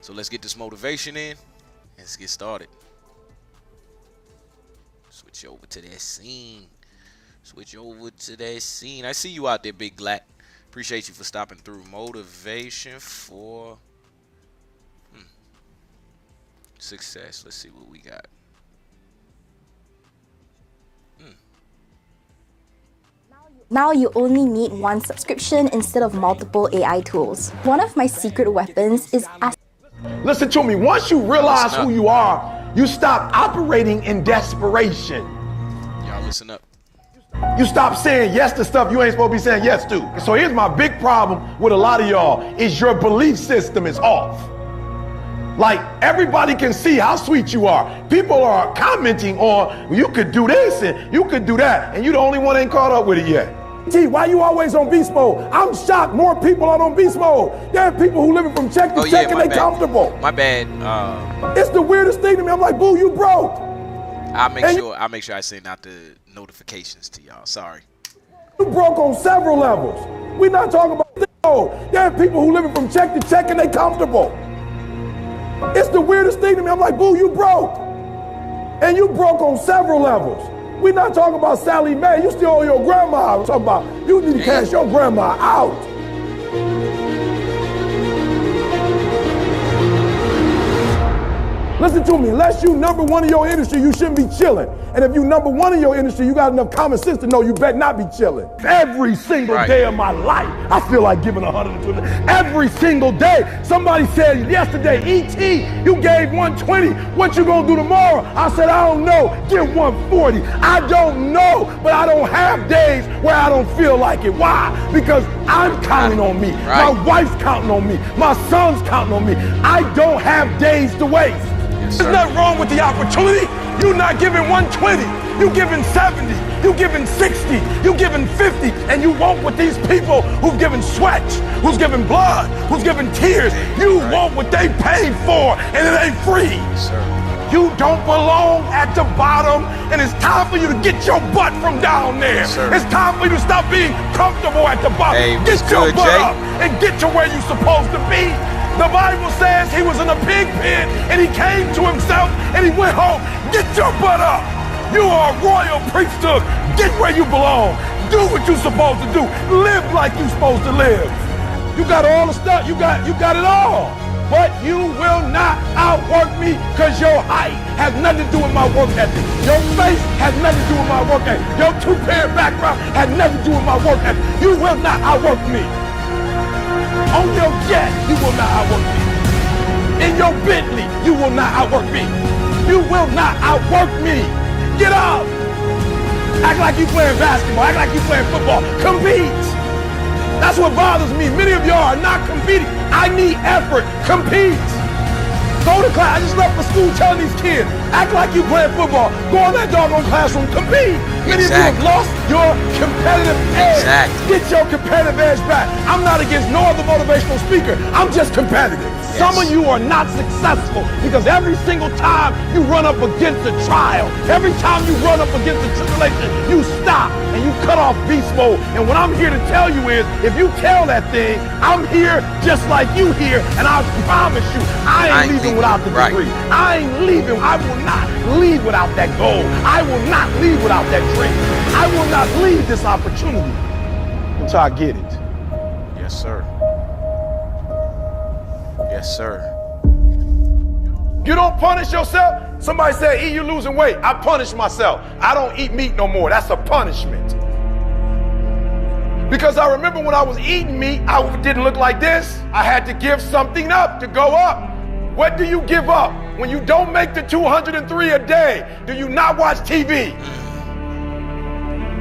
So let's get this motivation in. Let's get started. Switch over to that scene. Switch over to that scene. I see you out there, Big Black. Appreciate you for stopping through. Motivation for success. Let's see what we got. Now you only need one subscription instead of multiple AI tools. One of my secret weapons is Listen to me. Once you realize who you are, you stop operating in desperation. Y'all listen up. You stop saying yes to stuff you ain't supposed to be saying yes to. So here's my big problem with a lot of y'all is your belief system is off. Like, everybody can see how sweet you are. People are commenting on, well, you could do this and you could do that, and you the only one ain't caught up with it yet. Gee, why you always on beast mode? I'm shocked more people are on beast mode. There are people who living from check to check and they comfortable. My bad. It's the weirdest thing to me. I'm like, boo, you broke. I'll make sure I send out the notifications to y'all. Sorry. You broke on several levels. We're not talking about this mode. There are people who living from check to check and they comfortable. It's the weirdest thing to me. I'm like, boo, you broke. And you broke on several levels. We're not talking about Sally Mae. You still owe your grandma. We're talking about you need to cash your grandma out. Listen to me, unless you number one in your industry, you shouldn't be chilling. And if you number one in your industry, you got enough common sense to know you better not be chilling. Every single day of my life, I feel like giving 120. Every single day. Somebody said yesterday, E.T., you gave 120. What you gonna do tomorrow? I said, I don't know. Give 140. I don't know, but I don't have days where I don't feel like it. Why? Because I'm counting on me. My wife's counting on me. My son's counting on me. I don't have days to waste. There's nothing wrong with the opportunity. You're not giving 120. You're giving 70. You're giving 60. You're giving 50. And you want what these people who've given sweat, who's given blood, who's given tears, you want what they paid for, and it ain't free. You don't belong at the bottom, and it's time for you to get your butt from down there. It's time for you to stop being comfortable at the bottom. Get your butt up and get to where you're supposed to be. The Bible says he was in a pig pen and he came to himself and he went home. Get your butt up. You are a royal priesthood. Get where you belong. Do what you're supposed to do. Live like you're supposed to live. You got all the stuff. You got it all. But you will not outwork me because your height has nothing to do with my work ethic. Your face has nothing to do with my work ethic. Your two-parent background has nothing to do with my work ethic. You will not outwork me. On your jet, you will not outwork me. In your Bentley, you will not outwork me. You will not outwork me. Get up. Act like you playing basketball. Act like you playing football. Compete. That's what bothers me. Many of y'all are not competing. I need effort. Compete. Go to class. I just left for school telling these kids, act like you playing football. Go in that doggone classroom. Compete. Many of you have lost your competitive edge. Get your competitive edge back. I'm not against no other motivational speaker. I'm just competitive. Some of you are not successful because every single time you run up against a trial, every time you run up against a tribulation, you stop and you cut off beast mode. And what I'm here to tell you is, if you tell that thing, I'm here just like you here, and I promise you, I ain't leaving without the degree. I ain't leaving. I will not leave without that goal. I will not leave without that dream. I will not leave this opportunity until I get it. Yes, sir. Yes, sir. You don't punish yourself. Somebody said, E, you losing weight. I punish myself. I don't eat meat no more. That's a punishment. Because I remember when I was eating meat, I didn't look like this. I had to give something up to go up. What do you give up? When you don't make the 203 a day, do you not watch TV?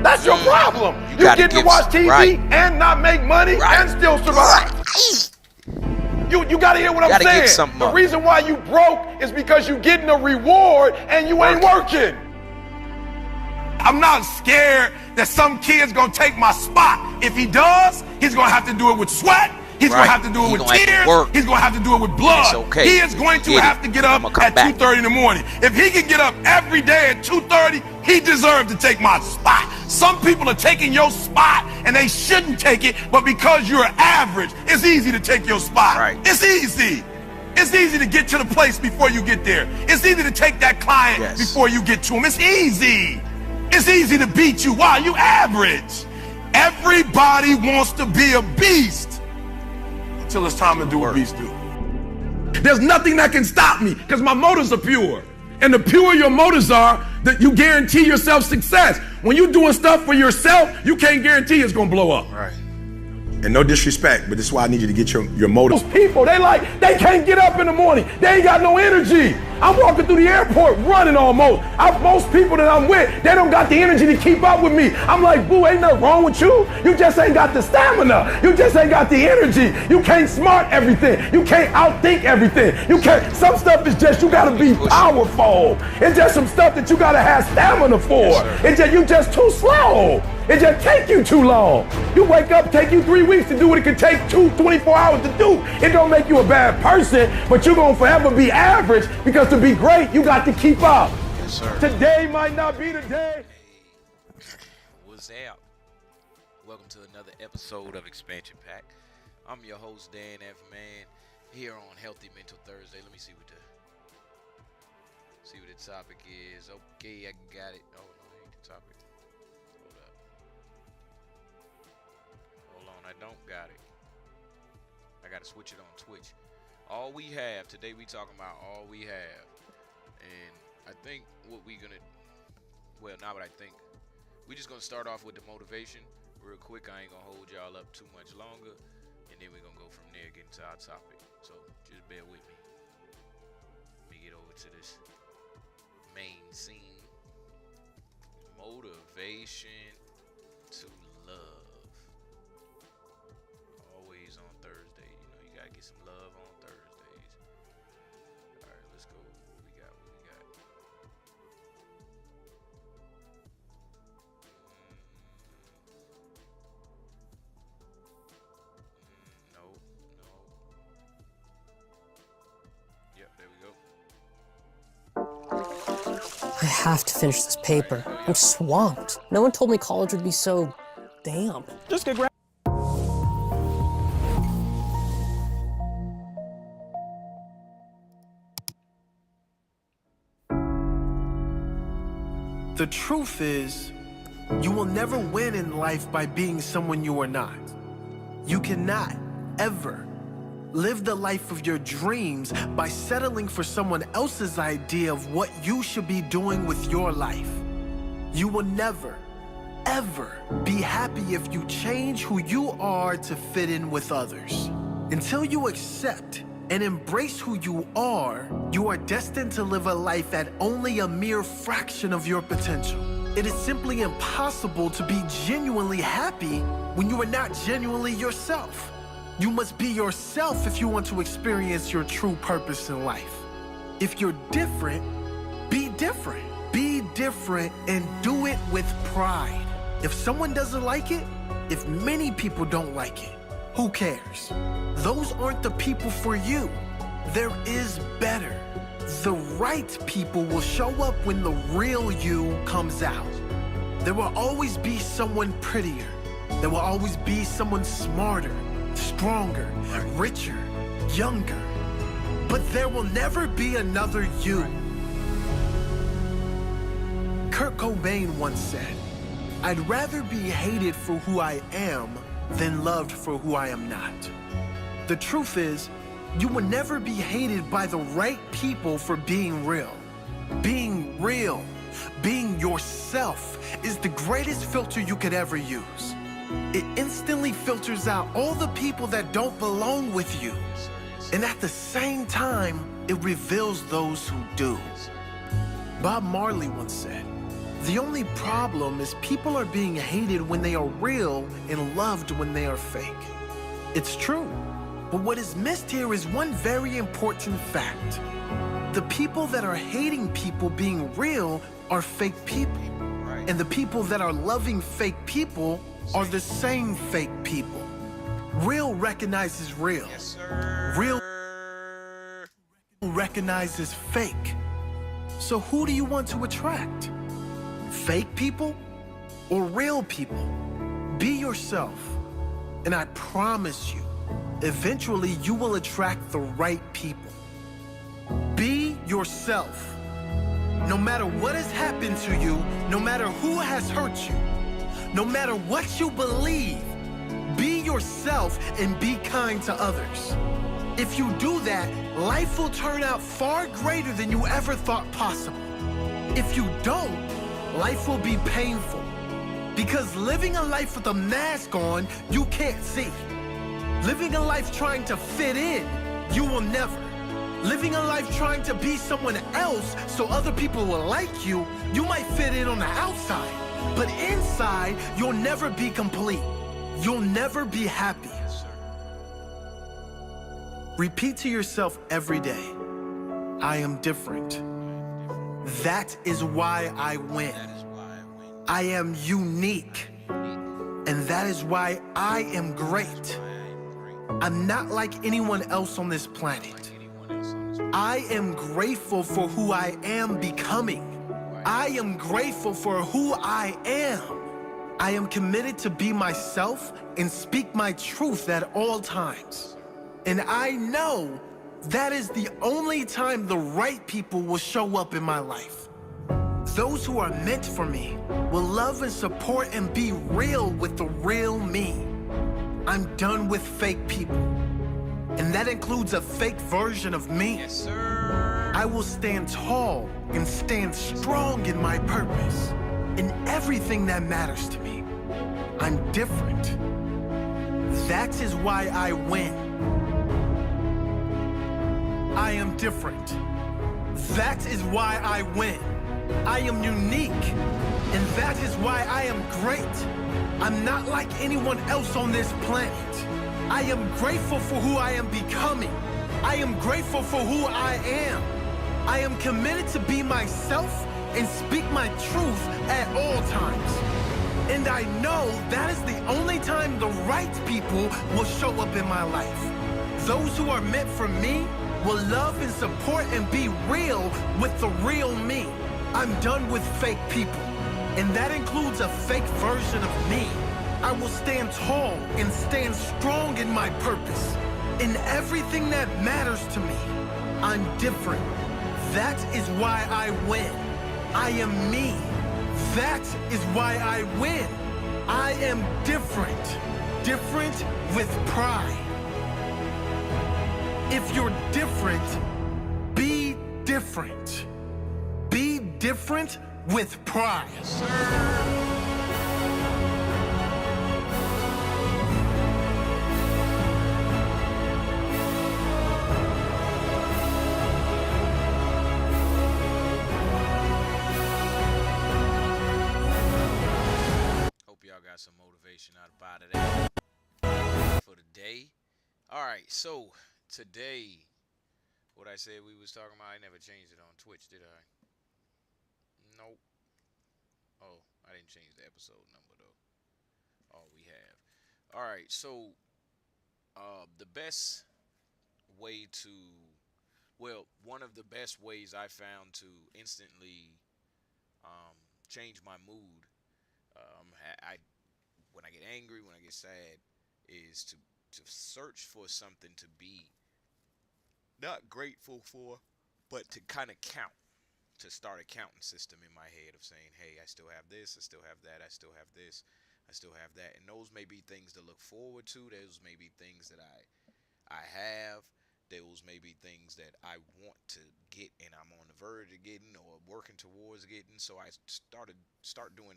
That's your problem. You get to watch TV and not make money and still survive. You got to hear what I'm saying. The reason why you broke is because you getting a reward and you ain't working. I'm not scared that some kid's gonna take my spot. If he does, he's gonna have to do it with sweat. He's gonna have to do it with tears. He's gonna have to do it with blood. He is going to have to get up at 2:30 in the morning. If he can get up every day at 2:30, he deserves to take my spot. Some people are taking your spot and they shouldn't take it, but because you're average, it's easy to take your spot. It's easy. It's easy to get to the place before you get there. It's easy to take that client before you get to him. It's easy. It's easy to beat you. Why? You average. Everybody wants to be a beast until it's time to do what beasts do. There's nothing that can stop me because my motives are pure. And the purer your motives are, that you guarantee yourself success. When you're doing stuff for yourself, you can't guarantee it's gonna blow up. Right. And no disrespect, but this is why I need you to get your motives. Those people, they can't get up in the morning. They ain't got no energy. I'm walking through the airport running almost. Most people that I'm with, they don't got the energy to keep up with me. I'm like, boo, ain't nothing wrong with you. You just ain't got the stamina. You just ain't got the energy. You can't smart everything. You can't outthink everything. You can't, some stuff is just, you gotta be powerful. It's just some stuff that you gotta have stamina for. You just too slow. It just take you too long. You wake up, take you 3 weeks to do what it could take 24 hours to do. It don't make you a bad person, but you're gonna forever be average because to be great, you got to keep up. Yes, sir. Today might not be the day. What's up? Welcome to another episode of Expansion Pack. I'm your host, Dan F. Man, here on Healthy Mental Thursday. Let me see what the topic is. Okay, I got it. Oh, no, that ain't the topic. Hold on, I don't got it. I gotta switch it on Twitch. All we have today, we talking about all we have, and I think what we gonna, well, not what I think. We just gonna start off with the motivation real quick. I ain't gonna hold y'all up too much longer, and then we gonna go from there, get into our topic. So just bear with me. Let me get over to this main scene. Motivation to love. Always on Thursday, you know, you gotta get some love on Thursdays. All right, let's go. What we got? No. Yep, there we go. I have to finish this paper. I'm swamped. No one told me college would be so damn. Just get grab. The truth is, you will never win in life by being someone you are not. You cannot, ever, live the life of your dreams by settling for someone else's idea of what you should be doing with your life. You will never, ever be happy if you change who you are to fit in with others. Until you accept and embrace who you are destined to live a life at only a mere fraction of your potential. It is simply impossible to be genuinely happy when you are not genuinely yourself. You must be yourself if you want to experience your true purpose in life. If you're different, be different. Be different and do it with pride. If someone doesn't like it, if many people don't like it, who cares? Those aren't the people for you. There is better. The right people will show up when the real you comes out. There will always be someone prettier. There will always be someone smarter, stronger, richer, younger. But there will never be another you. Kurt Cobain once said, "I'd rather be hated for who I am than loved for who I am not." The truth is, you will never be hated by the right people for being real. Being real, being yourself, is the greatest filter you could ever use. It instantly filters out all the people that don't belong with you. And at the same time, it reveals those who do. Bob Marley once said, "The only problem is people are being hated when they are real and loved when they are fake." It's true. But what is missed here is one very important fact. The people that are hating people being real are fake people. And the people that are loving fake people are the same fake people. Real recognizes real. Yes, sir. Real recognizes fake. So who do you want to attract? Fake people or real people? Be yourself. And I promise you, eventually you will attract the right people. yourself. No matter what has happened to you, no matter who has hurt you, no matter what you believe, be yourself and be kind to others. If you do that, life will turn out far greater than you ever thought possible. If you don't, life will be painful. Because living a life with a mask on, you can't see. Living a life trying to fit in, you will never. Living a life trying to be someone else so other people will like you, you might fit in on the outside. But inside, you'll never be complete. You'll never be happy. Repeat to yourself every day, I am different. That is why I win. I am unique. And that is why I am great. I'm not like anyone else on this planet. I am grateful for who I am becoming. I am grateful for who I am. I am committed to be myself and speak my truth at all times. And I know that is the only time the right people will show up in my life. Those who are meant for me will love and support and be real with the real me. I'm done with fake people. And that includes a fake version of me. Yes, sir. I will stand tall and stand strong in my purpose, in everything that matters to me. I'm different. That is why I win. I am different. That is why I win. I am unique, and that is why I am great. I'm not like anyone else on this planet. I am grateful for who I am becoming. I am grateful for who I am. I am committed to be myself and speak my truth at all times. And I know that is the only time the right people will show up in my life. Those who are meant for me will love and support and be real with the real me. I'm done with fake people, and that includes a fake version of me. I will stand tall and stand strong in my purpose, in everything that matters to me. I'm different. That is why I win. I am me. That is why I win. I am different. Different with pride. If you're different, be different. Be different with pride. Yes, sir. Hope y'all got some motivation out of that for the day. All right, so today, what I said we was talking about, I never changed it on Twitch, did I? Nope. Oh, I didn't change the episode number though. All we have. All right, so the best way to, well, one of the best ways I found to instantly change my mood, I when I get angry, when I get sad, is to search for something to be not grateful for, but to kind of count. To start a counting system in my head of saying, hey, I still have this, I still have that, I still have this, I still have that. And those may be things to look forward to. Those may be things that I have. Those may be things that I want to get and I'm on the verge of getting or working towards getting. So I start doing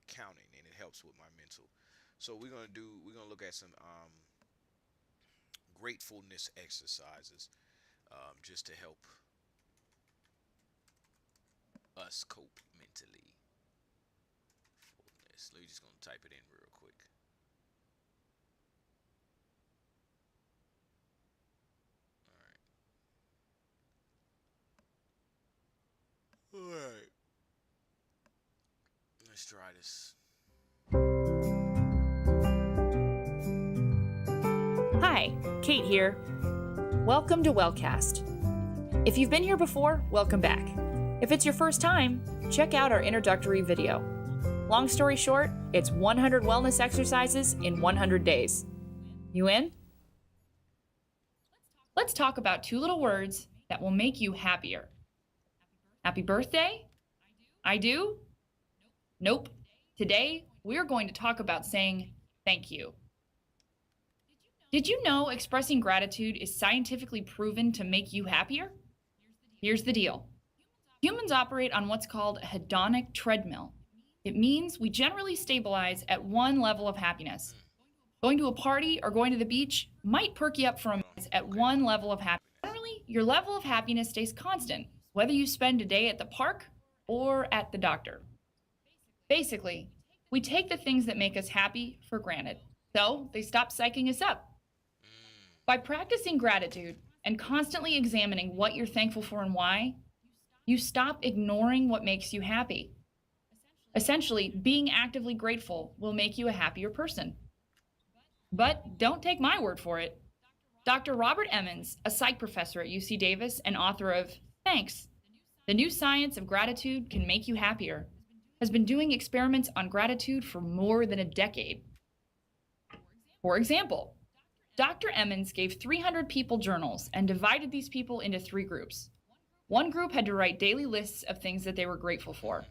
counting, and it helps with my mental. So we're gonna look at some gratefulness exercises just to help us cope mentally. Fullness. We're just gonna type it in real quick. All right. Let's try this. Hi, Kate here. Welcome to Wellcast. If you've been here before, welcome back. If it's your first time, check out our introductory video. Long story short, it's 100 wellness exercises in 100 days. You in? Let's talk about two little words that will make you happier. Happy birthday? I do? Nope. Today, we're going to talk about saying thank you. Did you know expressing gratitude is scientifically proven to make you happier? Here's the deal. Humans operate on what's called a hedonic treadmill. It means we generally stabilize at one level of happiness. Going to a party or going to the beach might perk you up for a minute at one level of happiness. Generally, your level of happiness stays constant, whether you spend a day at the park or at the doctor. Basically, we take the things that make us happy for granted, so they stop psyching us up. By practicing gratitude and constantly examining what you're thankful for and why, you stop ignoring what makes you happy. Essentially, being actively grateful will make you a happier person. But don't take my word for it. Dr. Robert Emmons, a psych professor at UC Davis and author of Thanks, The New Science of Gratitude Can Make You Happier, has been doing experiments on gratitude for more than a decade. For example, Dr. Emmons gave 300 people journals and divided these people into 3 groups. One group had to write daily lists of things that they were grateful for.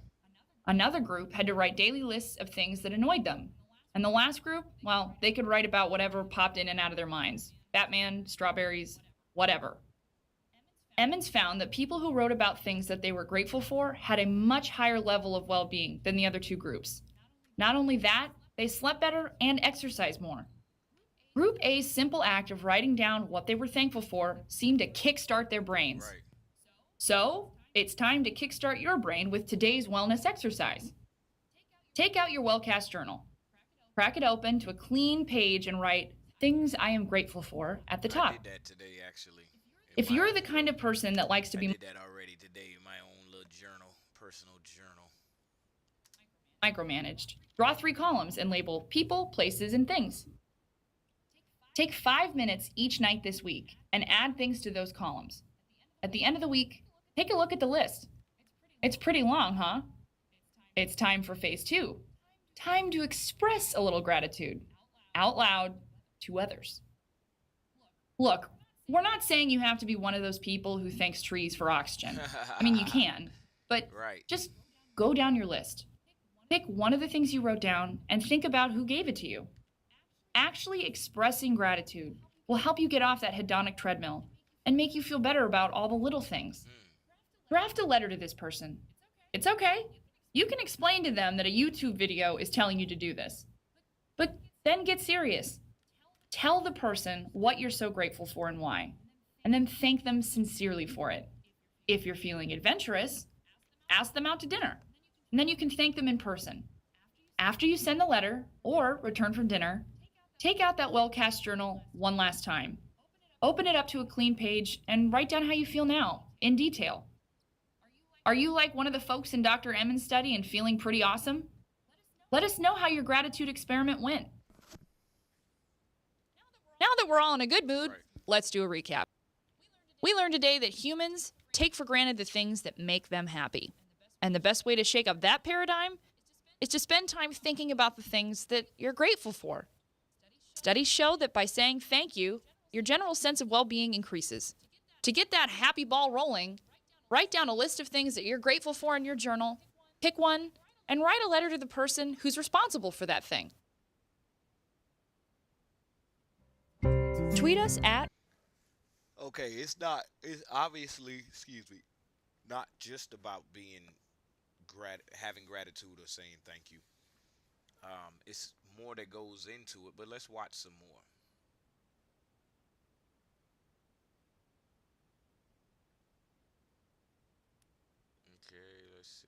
Another group had to write daily lists of things that annoyed them. And the last group, well, they could write about whatever popped in and out of their minds. Batman, strawberries, whatever. Emmons found that people who wrote about things that they were grateful for had a much higher level of well-being than the other 2 groups. Not only that, they slept better and exercised more. Group A's simple act of writing down what they were thankful for seemed to kickstart their brains. Right. So, it's time to kickstart your brain with today's wellness exercise. Take out your Wellcast journal. Crack it open to a clean page and write things I am grateful for at the top. I did that today, actually. If you're the kind of person that likes to I be did that already today in my own little journal, personal journal. micromanaged, draw 3 columns and label people, places, and things. Take 5 minutes each night this week and add things to those columns. At the end of the week, take a look at the list. It's pretty long, huh? It's time for phase 2. Time to express a little gratitude out loud to others. Look, we're not saying you have to be one of those people who thanks trees for oxygen. I mean, you can, but Right. just go down your list. Pick one of the things you wrote down and think about who gave it to you. Actually expressing gratitude will help you get off that hedonic treadmill and make you feel better about all the little things. Draft a letter to this person. It's okay. You can explain to them that a YouTube video is telling you to do this. But then get serious. Tell the person what you're so grateful for and why, and then thank them sincerely for it. If you're feeling adventurous, ask them out to dinner, and then you can thank them in person. After you send the letter or return from dinner, take out that Wellcast journal one last time. Open it up to a clean page and write down how you feel now, in detail. Are you like one of the folks in Dr. Emmons' study and feeling pretty awesome? Let us know how your gratitude experiment went. Now that we're all in a good mood, let's do a recap. We learned today that humans take for granted the things that make them happy. And the best way to shake up that paradigm is to spend time thinking about the things that you're grateful for. Studies show that by saying thank you, your general sense of well-being increases. To get that happy ball rolling, write down a list of things that you're grateful for in your journal, pick one, and write a letter to the person who's responsible for that thing. Tweet us at... Okay, it's obviously, not just about being having gratitude or saying thank you. It's more that goes into it, but let's watch some more. Okay, let's see.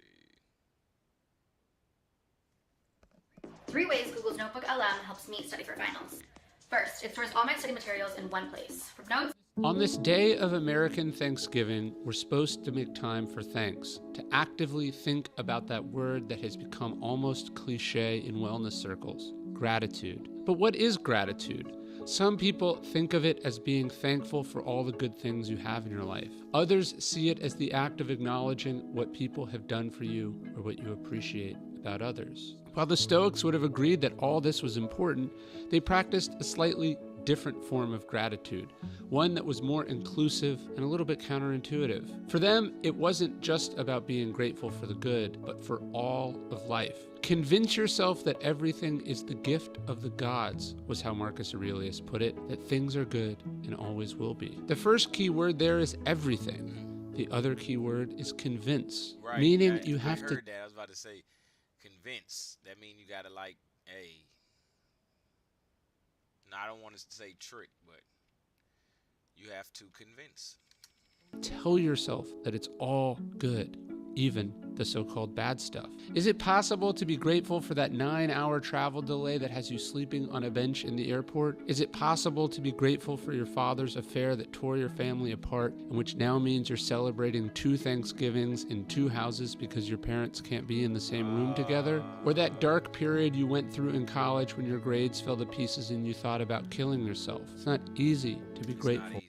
3 ways Google's Notebook LM helps me study for finals. First, it stores all my study materials in one place. From notes. On this day of American Thanksgiving, we're supposed to make time for thanks, to actively think about that word that has become almost cliche in wellness circles, gratitude. But what is gratitude? Some people think of it as being thankful for all the good things you have in your life. Others see it as the act of acknowledging what people have done for you or what you appreciate about others. While the Stoics would have agreed that all this was important, they practiced a slightly different form of gratitude, one that was more inclusive and a little bit counterintuitive. For them, it wasn't just about being grateful for the good, but for all of life. Convince yourself that everything is the gift of the gods, was how Marcus Aurelius put it, that things are good and always will be. The first key word there is everything. The other key word is convince, meaning you have to... I heard that. I was about to say convince. That means you got to like, hey... Now, I don't want to say trick, but you have to convince. Tell yourself that it's all good, even the so-called bad stuff. Is it possible to be grateful for that 9-hour travel delay that has you sleeping on a bench in the airport? Is it possible to be grateful for your father's affair that tore your family apart and which now means you're celebrating 2 Thanksgivings in 2 houses because your parents can't be in the same room together? Or that dark period you went through in college when your grades fell to pieces and you thought about killing yourself? It's not easy to be grateful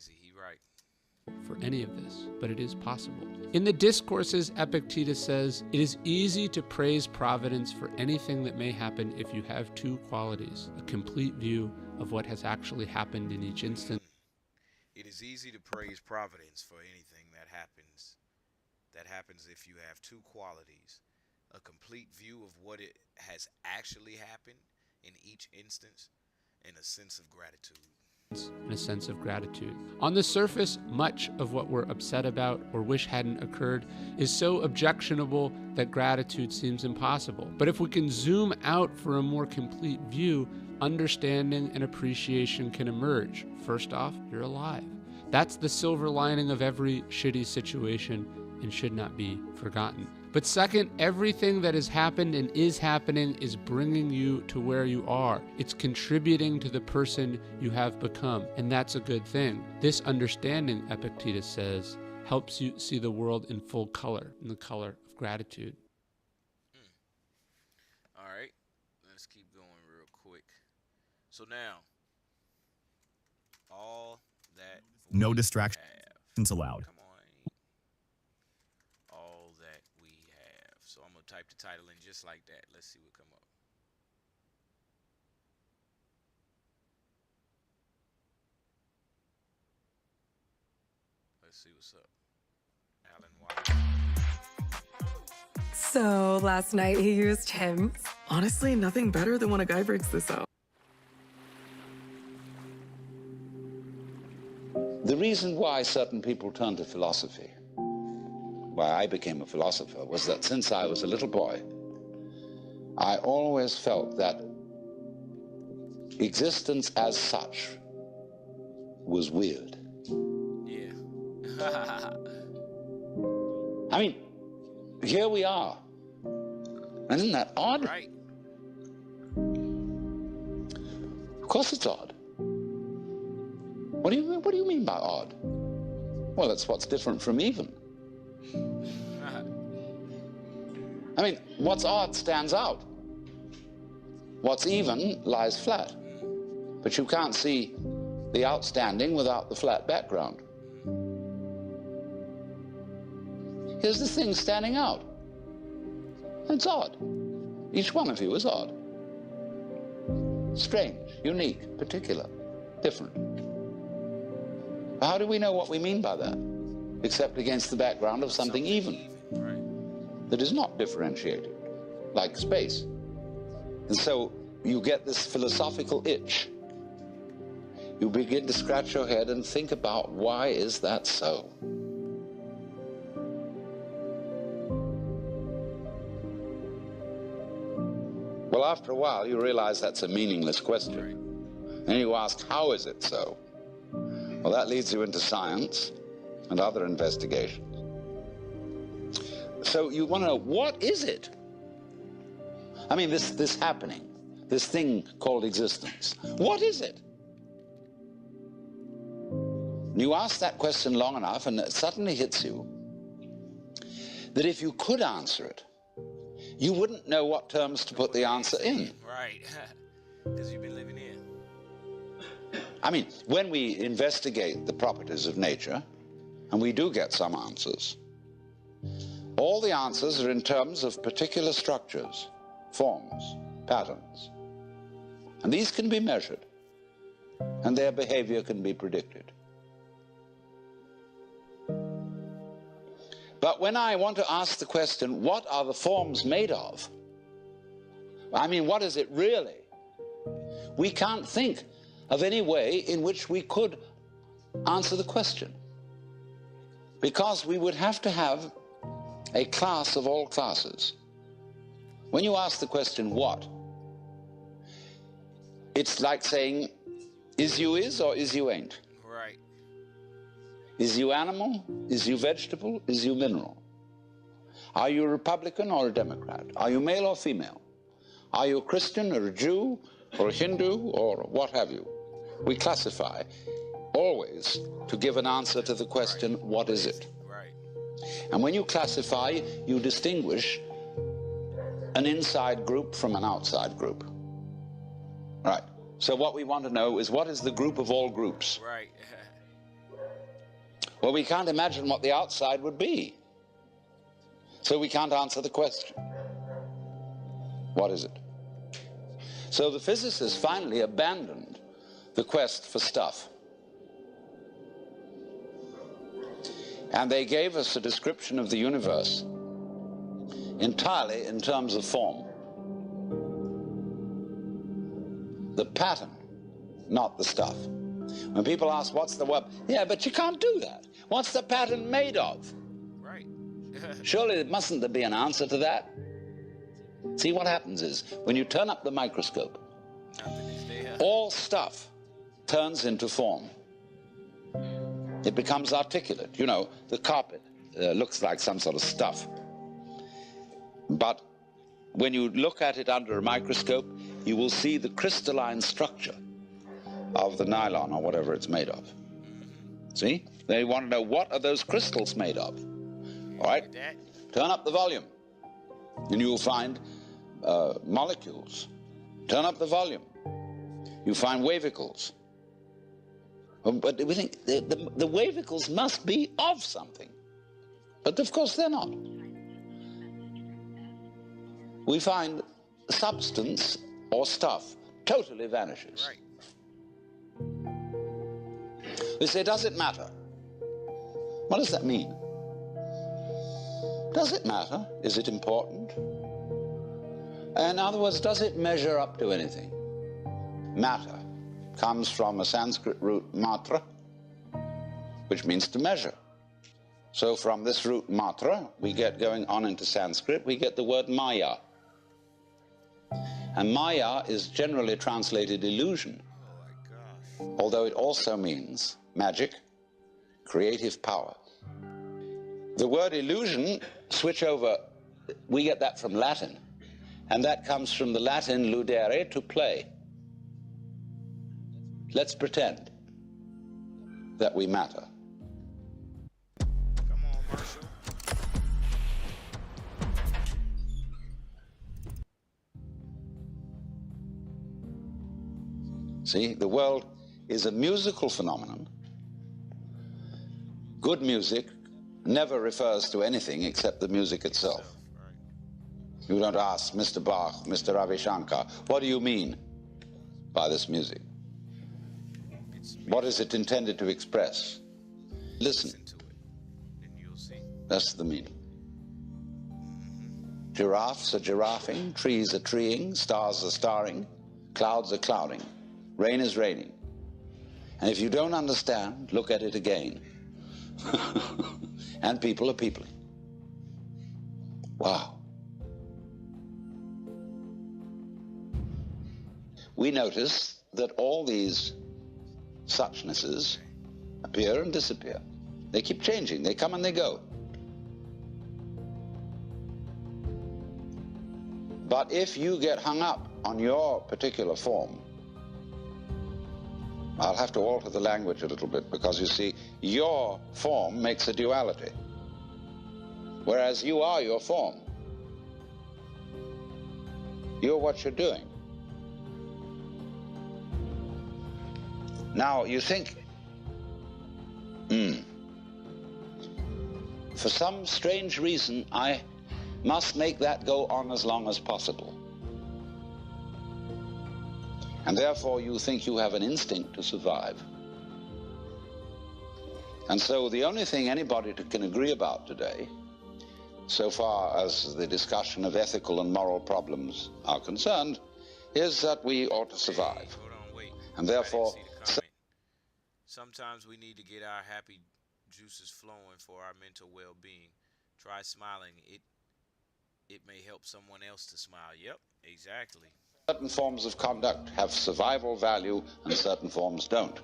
for any of this, but it is possible. In the Discourses, Epictetus says, "It is easy to praise Providence for anything that may happen if you have 2 qualities, a complete view of what has actually happened in each instant." It is easy to praise Providence for anything that happens if you have 2 qualities, a complete view of what it has actually happened in each instance, and a sense of gratitude. And a sense of gratitude. On the surface, much of what we're upset about or wish hadn't occurred is so objectionable that gratitude seems impossible. But if we can zoom out for a more complete view, understanding and appreciation can emerge. First off, you're alive. That's the silver lining of every shitty situation and should not be forgotten. But second, everything that has happened and is happening is bringing you to where you are. It's contributing to the person you have become, and that's a good thing. This understanding, Epictetus says, helps you see the world in full color, in the color of gratitude. All right, let's keep going real quick. So now, all that no distractions allowed. Come on. All that we have. So I'm going to type the title in just like that. Let's see what come up. Let's see what's up. Alan White. So last night he used him. Honestly, nothing better than when a guy breaks this out. The reason why certain people turn to philosophy, why I became a philosopher, was that since I was a little boy, I always felt that existence as such was weird. Yeah. I mean, here we are. And isn't that odd? Right. Of course it's odd. What do you mean by odd? Well, it's what's different from even. I mean, what's odd stands out. What's even lies flat. But you can't see the outstanding without the flat background. Here's the thing standing out. It's odd. Each one of you is odd. Strange, unique, particular, different. How do we know what we mean by that? Except against the background of something even. That is not differentiated, like space. And so you get this philosophical itch. You begin to scratch your head and think about, why is that so? Well, after a while, you realize that's a meaningless question. And you ask, how is it so? Well, that leads you into science and other investigations. So you want to know, what is it? I mean, this happening, this thing called existence. What is it? You ask that question long enough, and it suddenly hits you that if you could answer it, you wouldn't know what terms to put the answer in. Right. Because you've been living in. I mean, when we investigate the properties of nature, and we do get some answers, all the answers are in terms of particular structures, forms, patterns. And these can be measured. and their behavior can be predicted. But when I want to ask the question, what are the forms made of? I mean, what is it really? We can't think of any way in which we could answer the question, because we would have to have a class of all classes. When you ask the question, what? It's like saying, is you is or is you ain't? Right. Is you animal? Is you vegetable? Is you mineral? Are you a Republican or a Democrat? Are you male or female? Are you a Christian or a Jew or a Hindu or what have you? We classify always to give an answer to the question, what is it? Right. And when you classify, you distinguish an inside group from an outside group. Right. So what we want to know is, what is the group of all groups? Right. Well, we can't imagine what the outside would be. So we can't answer the question. What is it? So the physicists finally abandoned the quest for stuff. And they gave us a description of the universe entirely in terms of form. The pattern, not the stuff. When people ask, what's the web? Yeah, but you can't do that. What's the pattern made of? Right. Surely mustn't there be an answer to that? See, what happens is, when you turn up the microscope, all stuff turns into form. It becomes articulate. You know, the carpet looks like some sort of stuff. But when you look at it under a microscope, you will see the crystalline structure of the nylon or whatever it's made of. See? They want to know, what are those crystals made of? All right? Turn up the volume, and you'll find molecules. Turn up the volume, you find wavicles. But we think the wavicles must be of something. But of course they're not. We find substance or stuff totally vanishes. Right. We say, does it matter? What does that mean? Does it matter? Is it important? In other words, does it measure up to anything? Matter comes from a Sanskrit root matra, which means to measure. So from this root matra, we get, going on into Sanskrit, we get the word maya. And maya is generally translated illusion, although it also means magic, creative power. The word illusion, switch over, we get that from Latin, and that comes from the Latin ludere, to play. Let's pretend that we matter. Come on, Marshall. See, the world is a musical phenomenon. Good music never refers to anything except the music itself. You don't ask Mr. Bach, Mr. Ravi Shankar, what do you mean by this music? What is it intended to express? Listen to it, and you'll see. That's the meaning. Giraffes are giraffing, trees are treeing, stars are starring, clouds are clouding, rain is raining. And if you don't understand, look at it again. And people are peopling. Wow. We notice that all these suchnesses appear and disappear. They keep changing. They come and they go. But if you get hung up on your particular form, I'll have to alter the language a little bit, because you see, your form makes a duality, whereas you are your form. You're what you're doing. Now, you think, for some strange reason, I must make that go on as long as possible. And therefore you think you have an instinct to survive. And so the only thing anybody can agree about today, so far as the discussion of ethical and moral problems are concerned, is that we ought to survive. Hold on, wait. And therefore, sometimes we need to get our happy juices flowing for our mental well-being. Try smiling. It may help someone else to smile. Yep, exactly. certain forms of conduct have survival value and certain forms don't.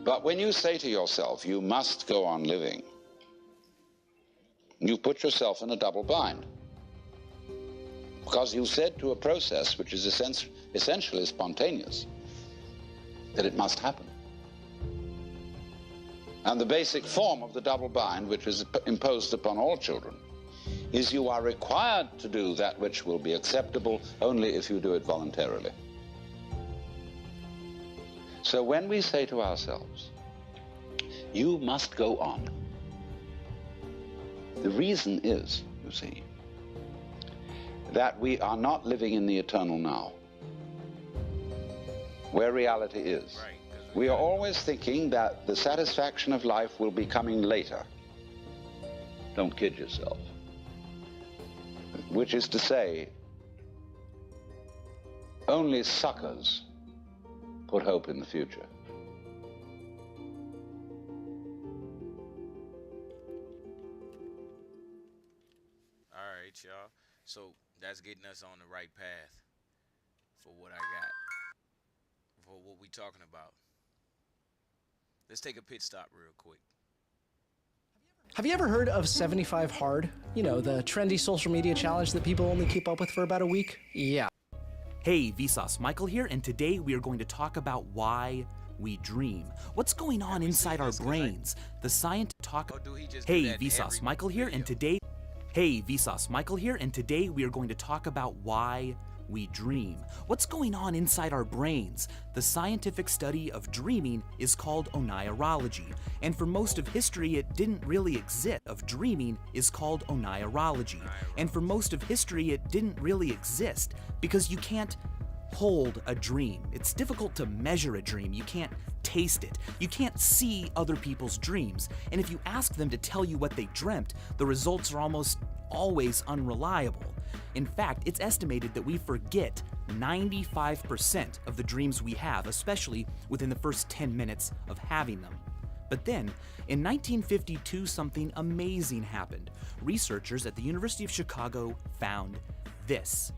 But when you say to yourself, you must go on living, you put yourself in a double bind. Because you said to a process which is essentially spontaneous that it must happen. And the basic form of the double bind, which is imposed upon all children, is you are required to do that which will be acceptable only if you do it voluntarily. So when we say to ourselves, you must go on, the reason is, you see, that we are not living in the eternal now, where reality is. We are always thinking that the satisfaction of life will be coming later. Don't kid yourself. Which is to say, only suckers put hope in the future. All right, y'all. So that's getting us on the right path for what I got, for what we talking about. Let's take a pit stop real quick. Have you ever heard of 75 Hard? You know, the trendy social media challenge that people only keep up with for about a week? Yeah. Hey, Vsauce Michael here, and today we are going to talk about why we dream. What's going on inside our brains? The scientists talk. Hey, Vsauce Michael here, and today. Hey, Vsauce Michael here, and today we are going to talk about why we dream. What's going on inside our brains? The scientific study of dreaming is called onirology, and for most of history it didn't really exist. Of dreaming is called onirology, and for most of history it didn't really exist because you can't hold a dream. It's difficult to measure a dream. You can't taste it. You can't see other people's dreams, and if you ask them to tell you what they dreamt, the results are almost always unreliable. In fact, it's estimated that we forget 95% of the dreams we have, especially within the first 10 minutes of having them. But then, in 1952, something amazing happened. Researchers at the University of Chicago found this.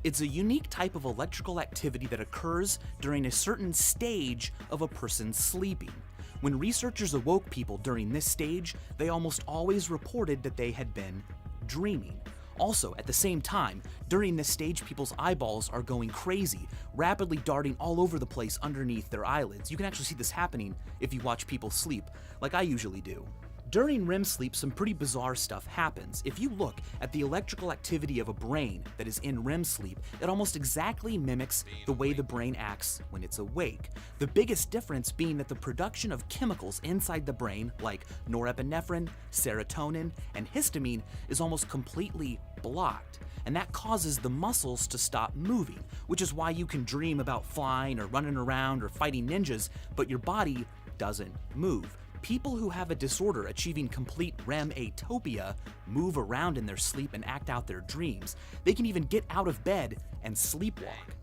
It's a unique type of electrical activity that occurs during a certain stage of a person sleeping. When researchers awoke people during this stage, they almost always reported that they had been dreaming. Also, at the same time, during this stage, people's eyeballs are going crazy, rapidly darting all over the place underneath their eyelids. You can actually see this happening if you watch people sleep, like I usually do. During REM sleep, some pretty bizarre stuff happens. If you look at the electrical activity of a brain that is in REM sleep, it almost exactly mimics the way the brain acts when it's awake. The biggest difference being that the production of chemicals inside the brain, like norepinephrine, serotonin, and histamine, is almost completely blocked. And that causes the muscles to stop moving, which is why you can dream about flying or running around or fighting ninjas, but your body doesn't move. People who have a disorder achieving complete REM atopia move around in their sleep and act out their dreams. They can even get out of bed and sleepwalk.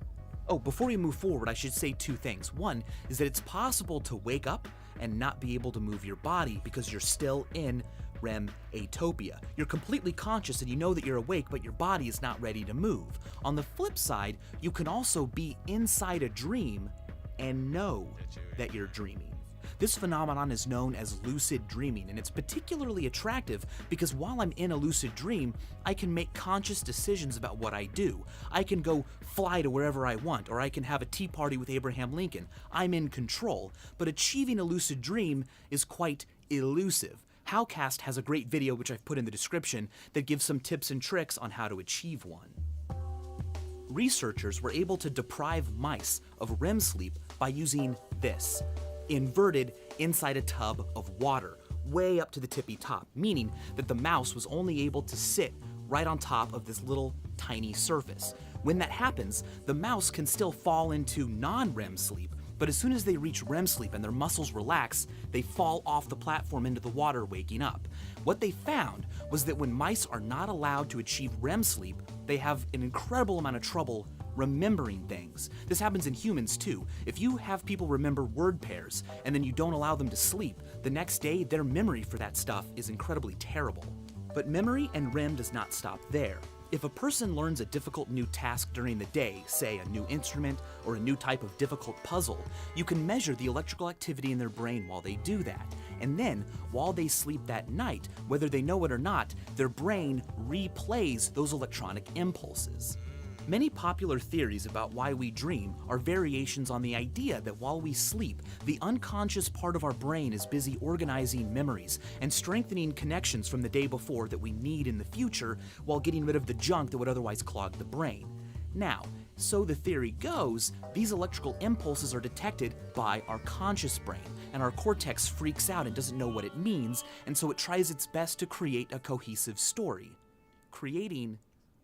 Oh, before we move forward, I should say two things. One is that it's possible to wake up and not be able to move your body because you're still in REM atopia. You're completely conscious and you know that you're awake, but your body is not ready to move. On the flip side, you can also be inside a dream and know that you're dreaming. This phenomenon is known as lucid dreaming, and it's particularly attractive because while I'm in a lucid dream, I can make conscious decisions about what I do. I can go fly to wherever I want, or I can have a tea party with Abraham Lincoln. I'm in control, but achieving a lucid dream is quite elusive. Howcast has a great video, which I've put in the description, that gives some tips and tricks on how to achieve one. Researchers were able to deprive mice of REM sleep by using this. Inverted inside a tub of water, way up to the tippy top, meaning that the mouse was only able to sit right on top of this little tiny surface. When that happens, the mouse can still fall into non-REM sleep, but as soon as they reach REM sleep and their muscles relax, they fall off the platform into the water, waking up. What they found was that when mice are not allowed to achieve REM sleep, they have an incredible amount of trouble remembering things. This happens in humans too. If you have people remember word pairs and then you don't allow them to sleep, the next day their memory for that stuff is incredibly terrible. But memory and REM does not stop there. If a person learns a difficult new task during the day, say a new instrument or a new type of difficult puzzle, you can measure the electrical activity in their brain while they do that. And then, while they sleep that night, whether they know it or not, their brain replays those electronic impulses. Many popular theories about why we dream are variations on the idea that while we sleep, the unconscious part of our brain is busy organizing memories and strengthening connections from the day before that we need in the future while getting rid of the junk that would otherwise clog the brain. Now, so the theory goes, these electrical impulses are detected by our conscious brain, and our cortex freaks out and doesn't know what it means, and so it tries its best to create a cohesive story, creating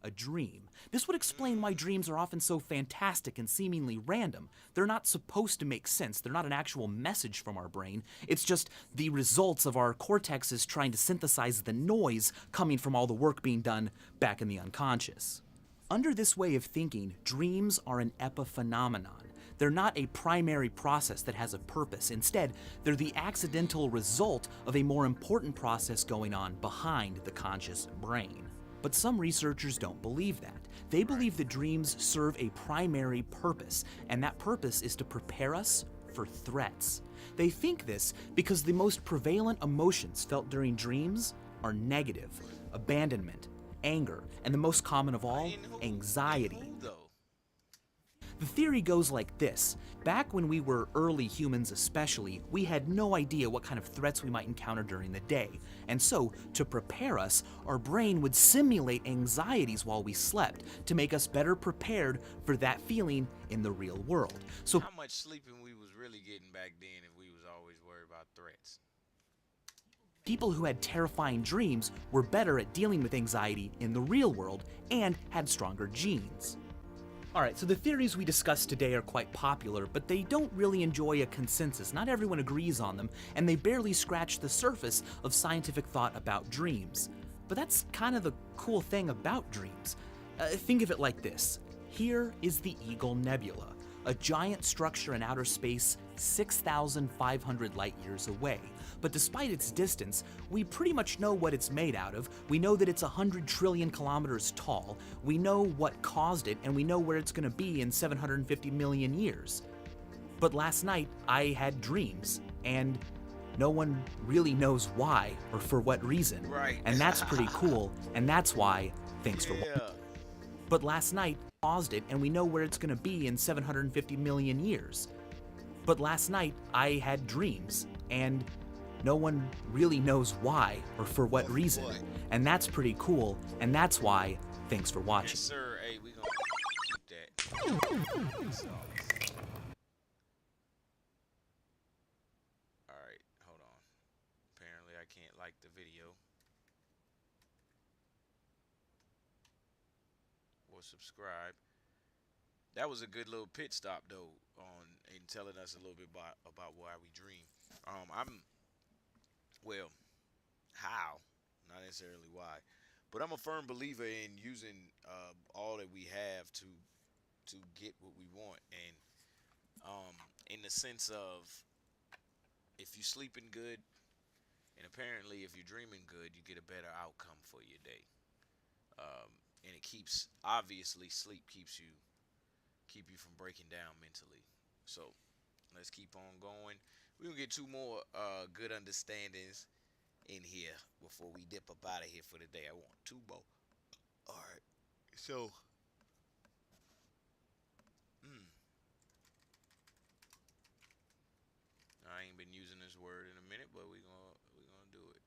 a dream. This would explain why dreams are often so fantastic and seemingly random. They're not supposed to make sense. They're not an actual message from our brain. It's just the results of our cortexes trying to synthesize the noise coming from all the work being done back in the unconscious. Under this way of thinking, dreams are an epiphenomenon. They're not a primary process that has a purpose. Instead, they're the accidental result of a more important process going on behind the conscious brain. But some researchers don't believe that. They believe that dreams serve a primary purpose, and that purpose is to prepare us for threats. They think this because the most prevalent emotions felt during dreams are negative, abandonment, anger, and the most common of all, anxiety. The theory goes like this. Back when we were early humans especially, we had no idea what kind of threats we might encounter during the day. And so, to prepare us, our brain would simulate anxieties while we slept to make us better prepared for that feeling in the real world. So, how much sleeping we was really getting back then if we was always worried about threats? People who had terrifying dreams were better at dealing with anxiety in the real world and had stronger genes. Alright, so the theories we discussed today are quite popular, but they don't really enjoy a consensus. Not everyone agrees on them, and they barely scratch the surface of scientific thought about dreams. But that's kind of the cool thing about dreams. Think of it like this. Here is the Eagle Nebula, a giant structure in outer space 6,500 light years away. But despite its distance, we pretty much know what it's made out of. We know that it's 100 trillion kilometers tall. We know what caused it, and we know where it's going to be in 750 million years. But last night, I had dreams, and no one really knows why or for what reason. Right. And that's pretty cool, and that's why, thanks for watching. But last night, caused it, and we know where it's going to be in 750 million years. But last night, I had dreams, and no one really knows why or for what reason. And that's pretty cool, and that's why, thanks for watching. Yes, sir. Hey, we gonna keep that. Alright, hold on. Apparently I can't like the video. Or subscribe. That was a good little pit stop though on in telling us a little bit about why we dream. Well, how, not necessarily why, but I'm a firm believer in using all that we have to get what we want, and in the sense of if you're sleeping good, and apparently if you're dreaming good, you get a better outcome for your day, and it keeps, obviously sleep keep you from breaking down mentally. So let's keep on going. We're gonna get two more good understandings in here before we dip up out of here for the day. I want two more. Alright. So I ain't been using this word in a minute, but we're gonna do it.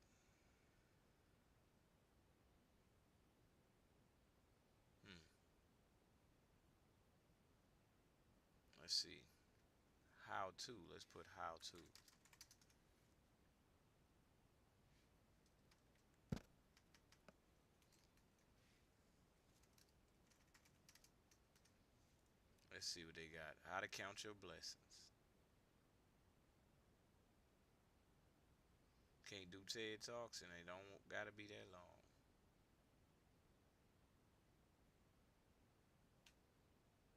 Let's see. How to. Let's put how to. Let's see what they got. How to count your blessings. Can't do TED Talks and they don't gotta be that long.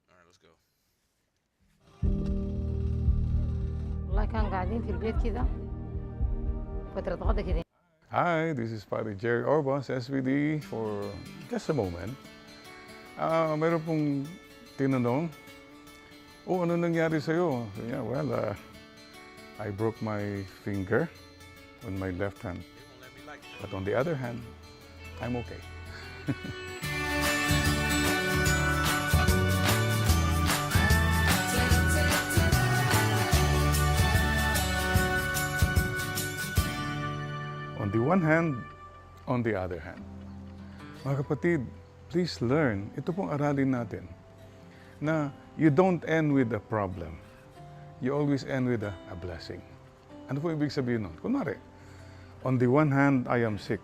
All right, let's go. والله كان قاعدين في البيت كده فترة غدا كده. Hi, this is Padre Jerry Orbas, SVD, for just a moment. Meron pong tinanong, ano nangyari sa'yo? Yeah, well, I broke my finger on my left hand. But on the other hand, I'm okay. On the one hand, on the other hand. Mga kapatid, please learn, ito pong aralin natin, na you don't end with a problem. You always end with a blessing. Ano po ibig sabihin nun? Kunwari, on the one hand, I am sick.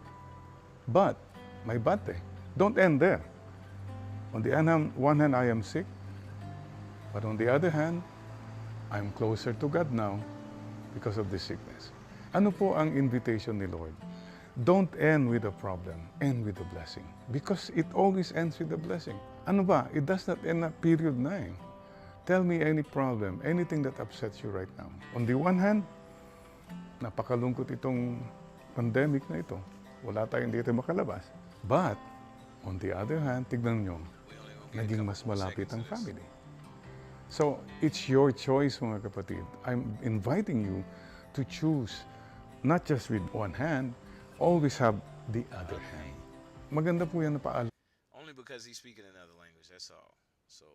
But, may bate. Don't end there. On the one hand, I am sick. But on the other hand, I'm closer to God now because of this sickness. Ano po ang invitation ni Lord? Don't end with a problem, end with a blessing. Because it always ends with a blessing. Ano ba? It does not end at period 9. Tell me any problem, anything that upsets you right now. On the one hand, napakalungkot itong pandemic na ito. Wala tayong dito makalabas. But, on the other hand, tignan nyo, naging mas malapit ang family. So, it's your choice, mga kapatid. I'm inviting you to choose not just with one hand, always have the other hand. Maganda po yan na paalam. Only because he's speaking another language, that's all. So,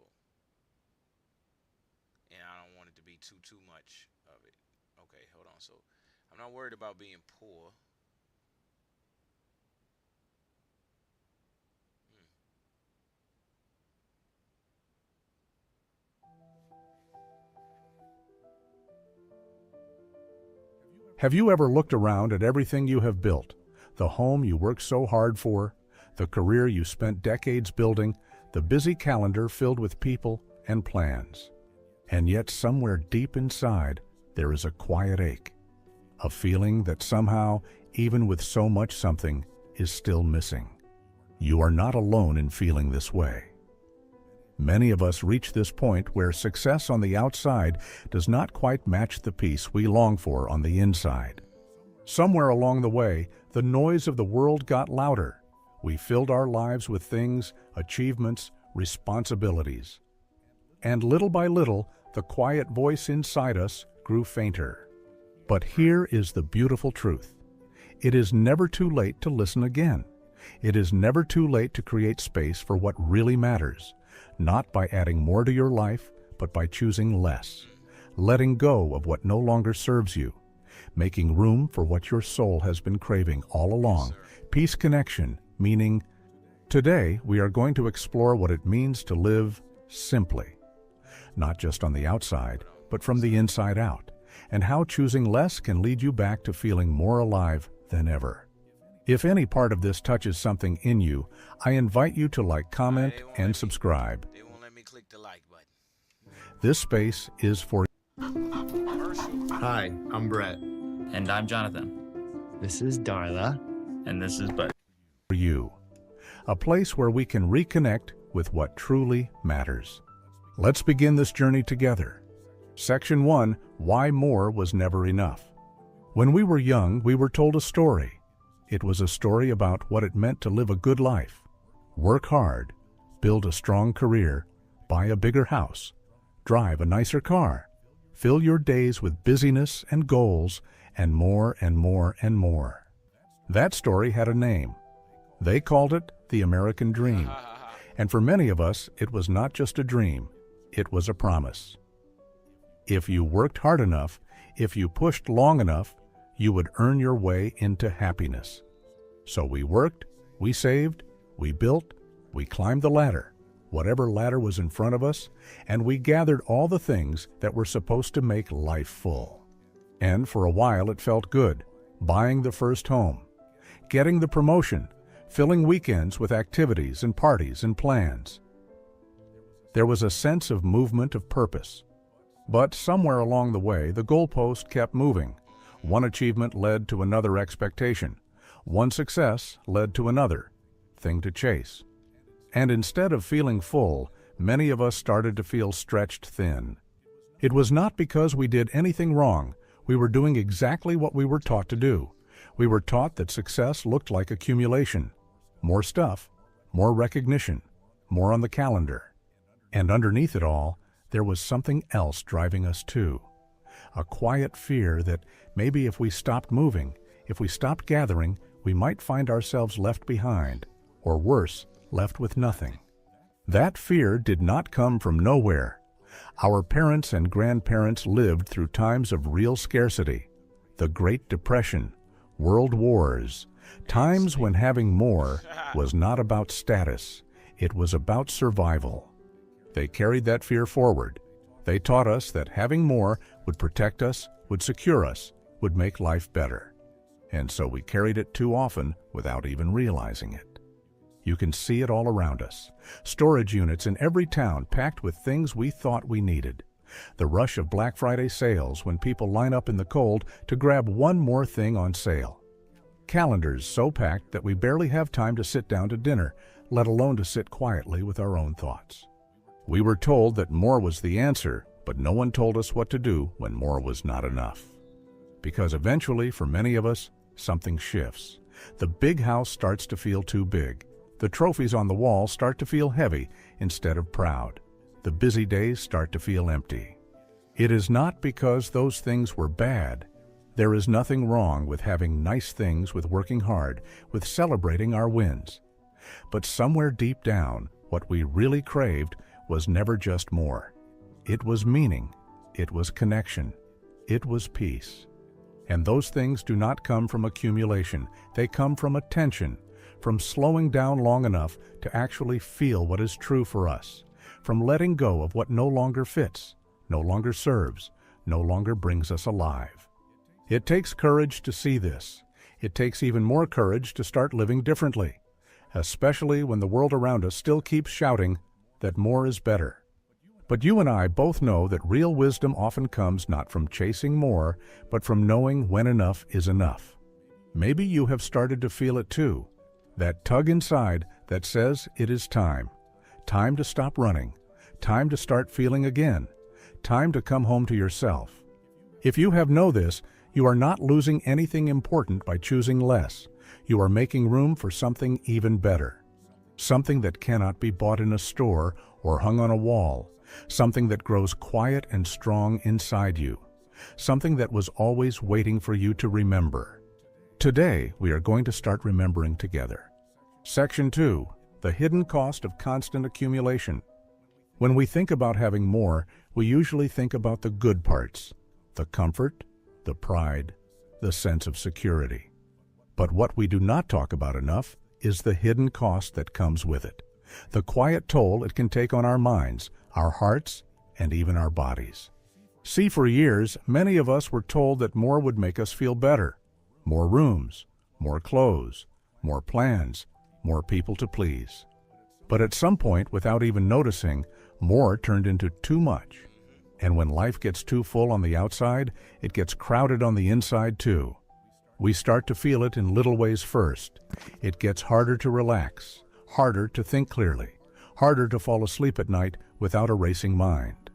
and I don't want it to be too much of it. Okay, hold on. So, I'm not worried about being poor. Have you ever looked around at everything you have built? The home you worked so hard for, the career you spent decades building, the busy calendar filled with people and plans. And yet somewhere deep inside, there is a quiet ache, a feeling that somehow, even with so much something, is still missing. You are not alone in feeling this way. Many of us reach this point where success on the outside does not quite match the peace we long for on the inside. Somewhere along the way, the noise of the world got louder. We filled our lives with things, achievements, responsibilities. And little by little, the quiet voice inside us grew fainter. But here is the beautiful truth. It is never too late to listen again. It is never too late to create space for what really matters. Not by adding more to your life, but by choosing less, letting go of what no longer serves you, making room for what your soul has been craving all along, peace connection, meaning, today we are going to explore what it means to live simply, not just on the outside, but from the inside out, and how choosing less can lead you back to feeling more alive than ever. If any part of this touches something in you, I invite you to like, comment, and subscribe. They won't let me click the like button. This space is for Hi, I'm Brett. And I'm Jonathan. This is Darla. And this is Bud. you, a place where we can reconnect with what truly matters. Let's begin this journey together. Section 1, Why More Was Never Enough. When we were young, we were told a story. It was a story about what it meant to live a good life, work hard, build a strong career, buy a bigger house, drive a nicer car, fill your days with busyness and goals, and more and more and more. That story had a name. They called it the American Dream. And for many of us, it was not just a dream, it was a promise. If you worked hard enough, if you pushed long enough, you would earn your way into happiness. So we worked, we saved, we built, we climbed the ladder, whatever ladder was in front of us, and we gathered all the things that were supposed to make life full. And for a while it felt good, buying the first home, getting the promotion, filling weekends with activities and parties and plans. There was a sense of movement, of purpose. But somewhere along the way, the goalpost kept moving. One achievement led to another expectation. One success led to another thing to chase. And instead of feeling full, many of us started to feel stretched thin. It was not because we did anything wrong. We were doing exactly what we were taught to do. We were taught that success looked like accumulation. More stuff, more recognition, more on the calendar. And underneath it all, there was something else driving us too. A quiet fear that maybe if we stopped moving, if we stopped gathering, we might find ourselves left behind, or worse, left with nothing. That fear did not come from nowhere. Our parents and grandparents lived through times of real scarcity, the Great Depression, World Wars, times when having more was not about status, it was about survival. They carried that fear forward. They taught us that having more would protect us, would secure us, would make life better. And so we carried it too often without even realizing it. You can see it all around us. Storage units in every town packed with things we thought we needed. The rush of Black Friday sales when people line up in the cold to grab one more thing on sale. Calendars so packed that we barely have time to sit down to dinner, let alone to sit quietly with our own thoughts. We were told that more was the answer, but no one told us what to do when more was not enough. Because eventually, for many of us, something shifts. The big house starts to feel too big. The trophies on the wall start to feel heavy instead of proud. The busy days start to feel empty. It is not because those things were bad. There is nothing wrong with having nice things, with working hard, with celebrating our wins. But somewhere deep down, what we really craved was never just more. It was meaning. It was connection. It was peace. And those things do not come from accumulation. They come from attention, from slowing down long enough to actually feel what is true for us, from letting go of what no longer fits, no longer serves, no longer brings us alive. It takes courage to see this. It takes even more courage to start living differently, especially when the world around us still keeps shouting that more is better. But you and I both know that real wisdom often comes not from chasing more, but from knowing when enough is enough. Maybe you have started to feel it too, that tug inside that says it is time. Time to stop running. Time to start feeling again. Time to come home to yourself. If you have know this, you are not losing anything important by choosing less. You are making room for something even better. Something that cannot be bought in a store or hung on a wall. Something that grows quiet and strong inside you. Something that was always waiting for you to remember. Today, we are going to start remembering together. Section 2, the hidden cost of constant accumulation. When we think about having more, we usually think about the good parts, the comfort, the pride, the sense of security. But what we do not talk about enough is the hidden cost that comes with it, the quiet toll it can take on our minds, our hearts, and even our bodies. See, for years, many of us were told that more would make us feel better. More rooms, more clothes, more plans, more people to please. But at some point, without even noticing, more turned into too much. And when life gets too full on the outside, it gets crowded on the inside too. We start to feel it in little ways first. It gets harder to relax, harder to think clearly, harder to fall asleep at night without a racing mind.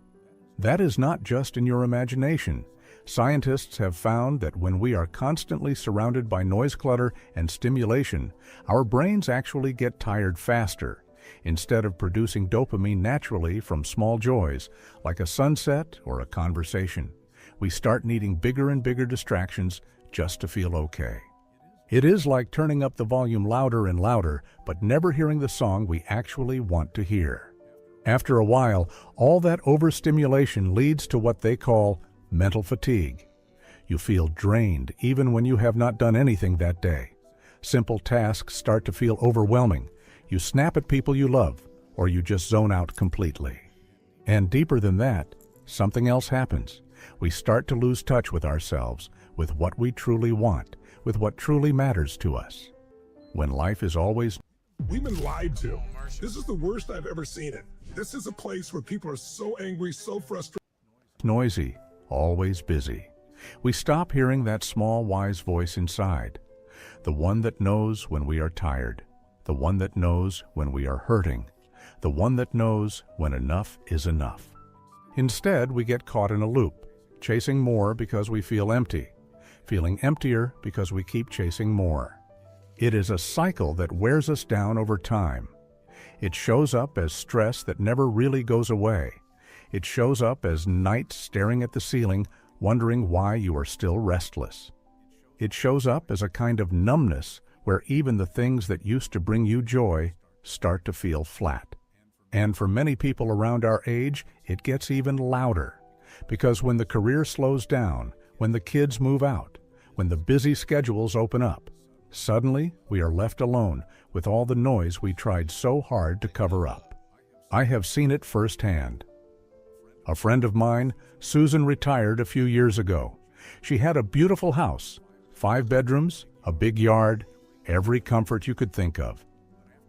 That is not just in your imagination. Scientists have found that when we are constantly surrounded by noise clutter and stimulation, our brains actually get tired faster. Instead of producing dopamine naturally from small joys, like a sunset or a conversation, we start needing bigger and bigger distractions just to feel okay. It is like turning up the volume louder and louder, but never hearing the song we actually want to hear. After a while, all that overstimulation leads to what they call mental fatigue. You feel drained even when you have not done anything that day. Simple tasks start to feel overwhelming. You snap at people you love, or you just zone out completely. And deeper than that, something else happens. We start to lose touch with ourselves, with what we truly want, with what truly matters to us. When life is always We've been lied to. This is the worst I've ever seen it. This is a place where people are so angry, so frustrated. Noisy, always busy. We stop hearing that small, wise voice inside. The one that knows when we are tired. The one that knows when we are hurting. The one that knows when enough is enough. Instead, we get caught in a loop, chasing more because we feel empty, feeling emptier because we keep chasing more. It is a cycle that wears us down over time. It shows up as stress that never really goes away. It shows up as nights staring at the ceiling, wondering why you are still restless. It shows up as a kind of numbness where even the things that used to bring you joy start to feel flat. And for many people around our age, it gets even louder. Because when the career slows down, when the kids move out, when the busy schedules open up, suddenly we are left alone with all the noise we tried so hard to cover up. I have seen it firsthand. A friend of mine, Susan, retired a few years ago. She had a beautiful house, 5 bedrooms, a big yard, every comfort you could think of.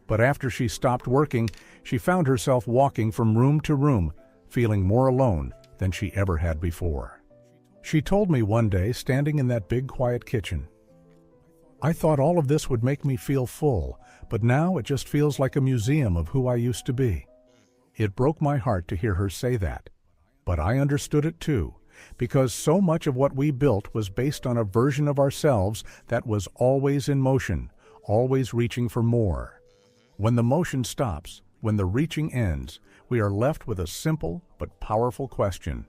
But after she stopped working, she found herself walking from room to room, feeling more alone than she ever had before. She told me one day, standing in that big quiet kitchen, "I thought all of this would make me feel full, but now it just feels like a museum of who I used to be." It broke my heart to hear her say that, but I understood it too, because so much of what we built was based on a version of ourselves that was always in motion, always reaching for more. When the motion stops, when the reaching ends, we are left with a simple but powerful question.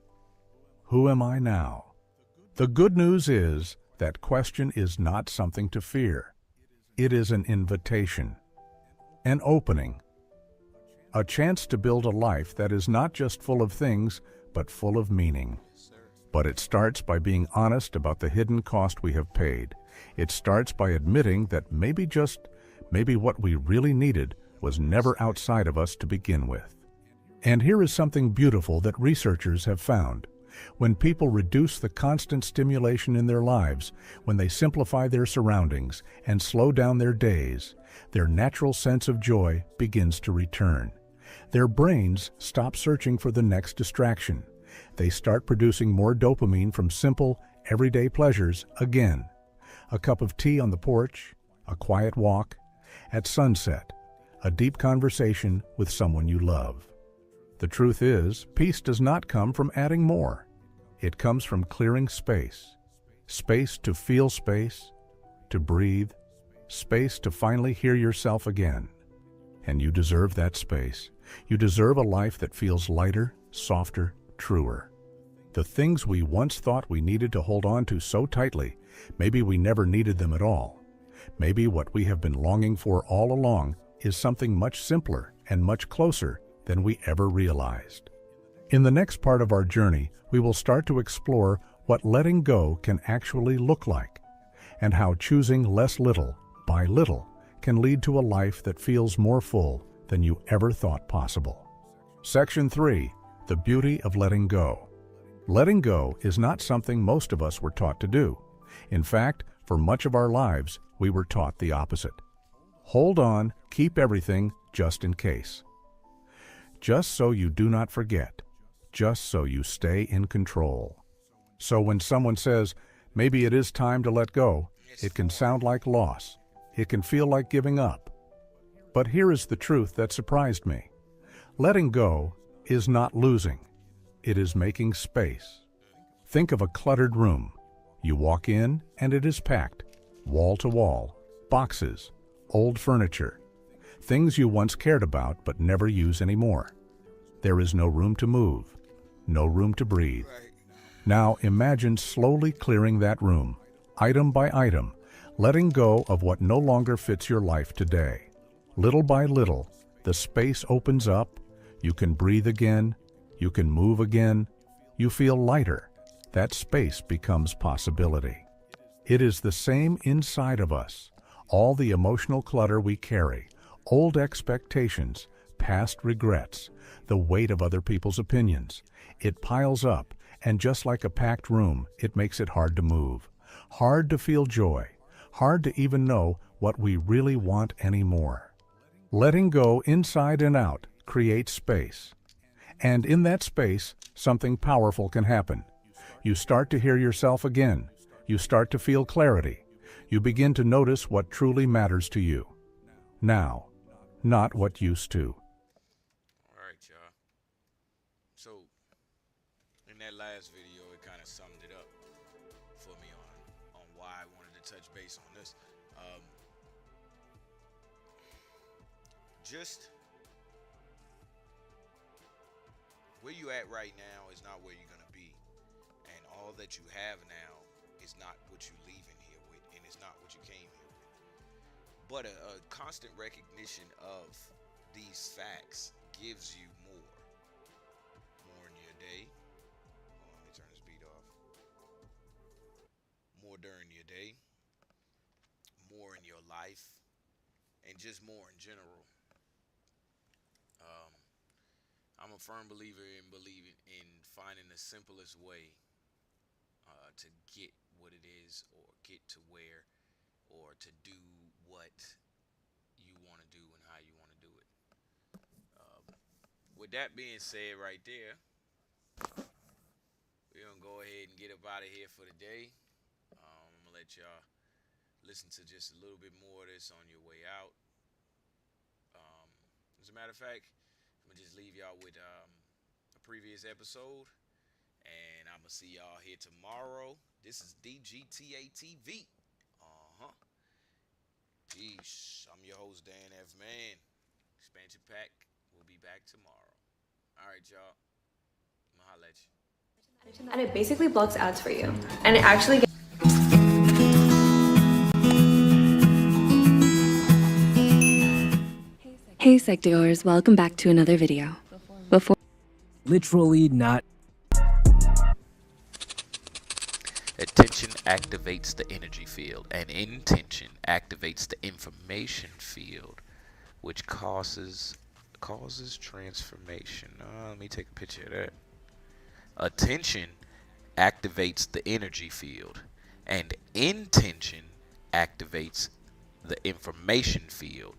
Who am I now? The good news is that question is not something to fear. It is an invitation, an opening, a chance to build a life that is not just full of things, but full of meaning. But it starts by being honest about the hidden cost we have paid. It starts by admitting that maybe what we really needed was never outside of us to begin with. And here is something beautiful that researchers have found. When people reduce the constant stimulation in their lives, when they simplify their surroundings and slow down their days, their natural sense of joy begins to return. Their brains stop searching for the next distraction. They start producing more dopamine from simple, everyday pleasures again. A cup of tea on the porch, a quiet walk, at sunset, a deep conversation with someone you love. The truth is, peace does not come from adding more. It comes from clearing space. Space to feel space, to breathe, space to finally hear yourself again. And you deserve that space. You deserve a life that feels lighter, softer, truer. The things we once thought we needed to hold on to so tightly, maybe we never needed them at all. Maybe what we have been longing for all along is something much simpler and much closer than we ever realized. In the next part of our journey, we will start to explore what letting go can actually look like, and how choosing less little by little can lead to a life that feels more full than you ever thought possible. Section 3. The beauty of letting go. Letting go is not something most of us were taught to do. In fact, for much of our lives, we were taught the opposite. Hold on, keep everything, just in case. Just so you do not forget. Just so you stay in control. So when someone says, maybe it is time to let go, it can sound like loss. It can feel like giving up. But here is the truth that surprised me. Letting go is not losing. It is making space. Think of a cluttered room. You walk in and it is packed, wall to wall, boxes, old furniture, things you once cared about but never use anymore. There is no room to move, no room to breathe. Now imagine slowly clearing that room, item by item, letting go of what no longer fits your life today. Little by little, the space opens up, you can breathe again, you can move again, you feel lighter. That space becomes possibility. It is the same inside of us. All the emotional clutter we carry, old expectations, past regrets, the weight of other people's opinions. It piles up, and just like a packed room, it makes it hard to move, hard to feel joy, hard to even know what we really want anymore. Letting go inside and out creates space. And in that space, something powerful can happen. You start to hear yourself again. You start to feel clarity. You begin to notice what truly matters to you. Now, not what used to. All right, y'all. So, in that last video, it kind of summed it up for me on why I wanted to touch base on this. Just where you at right now is not where you're going to be. And all that you have now is not what you're leaving here with, and it's not what you came here with. But a constant recognition of these facts gives you more. More in your day. Hold on, let me turn this beat off. More during your day. More in your life. And just more in general. I'm a firm believer in finding the simplest way to get what it is, or get to where, or to do what you want to do and how you want to do it. With that being said right there, we're going to go ahead and get up out of here for the day. I'm going to let y'all listen to just a little bit more of this on your way out. As a matter of fact, I'm going to just leave y'all with a previous episode. And I'm going to see y'all here tomorrow. This is DGTA TV. Peace. I'm your host, Dan F. Man. Expansion Pack. We'll be back tomorrow. All right, y'all. I'm going to holla at you. And it basically blocks ads for you. And it actually Hey Psych2Goers, welcome back to another video. Before literally not. Attention activates the energy field, and intention activates the information field, which causes transformation. Let me take a picture of that. Attention activates the energy field, and intention activates the information field,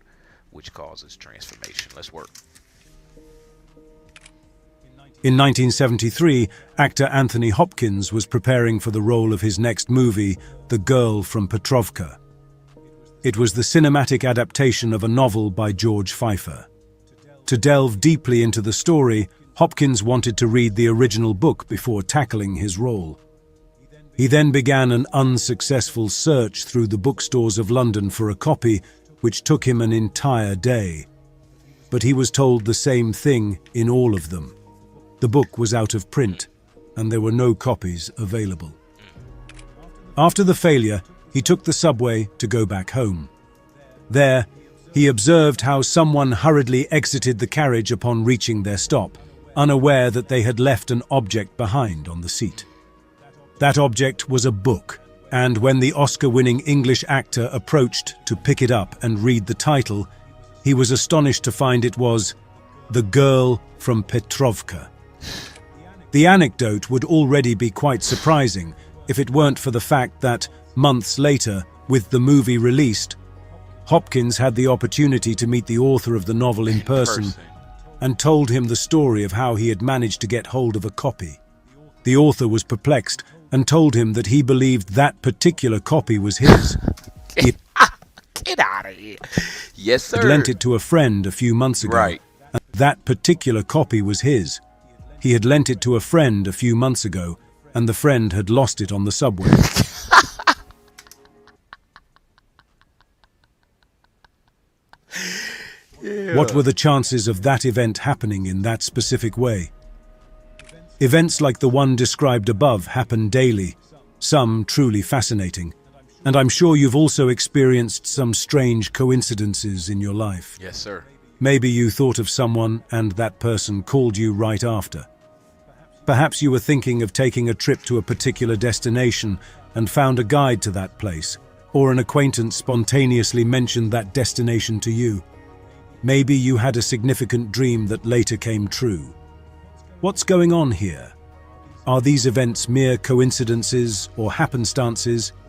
which causes transformation. Let's work. In 1973, actor Anthony Hopkins was preparing for the role of his next movie, The Girl from Petrovka. It was the cinematic adaptation of a novel by George Pfeiffer. To delve deeply into the story, Hopkins wanted to read the original book before tackling his role. He then began an unsuccessful search through the bookstores of London for a copy, which took him an entire day. But he was told the same thing in all of them. The book was out of print, and there were no copies available. After the failure, he took the subway to go back home. There, he observed how someone hurriedly exited the carriage upon reaching their stop, unaware that they had left an object behind on the seat. That object was a book, and when the Oscar-winning English actor approached to pick it up and read the title, he was astonished to find it was The Girl from Petrovka. The anecdote would already be quite surprising if it weren't for the fact that, months later, with the movie released, Hopkins had the opportunity to meet the author of the novel in person and told him the story of how he had managed to get hold of a copy. The author was perplexed and told him that he believed that particular copy was his. He Get out of here. Yes, sir. had lent it to a friend a few months ago. Right. And that particular copy was his. He had lent it to a friend a few months ago, and the friend had lost it on the subway. Yeah. What were the chances of that event happening in that specific way? Events like the one described above happen daily, some truly fascinating, and I'm sure you've also experienced some strange coincidences in your life. Yes, sir. Maybe you thought of someone and that person called you right after. Perhaps you were thinking of taking a trip to a particular destination and found a guide to that place, or an acquaintance spontaneously mentioned that destination to you. Maybe you had a significant dream that later came true. What's going on here? Are these events mere coincidences or happenstances,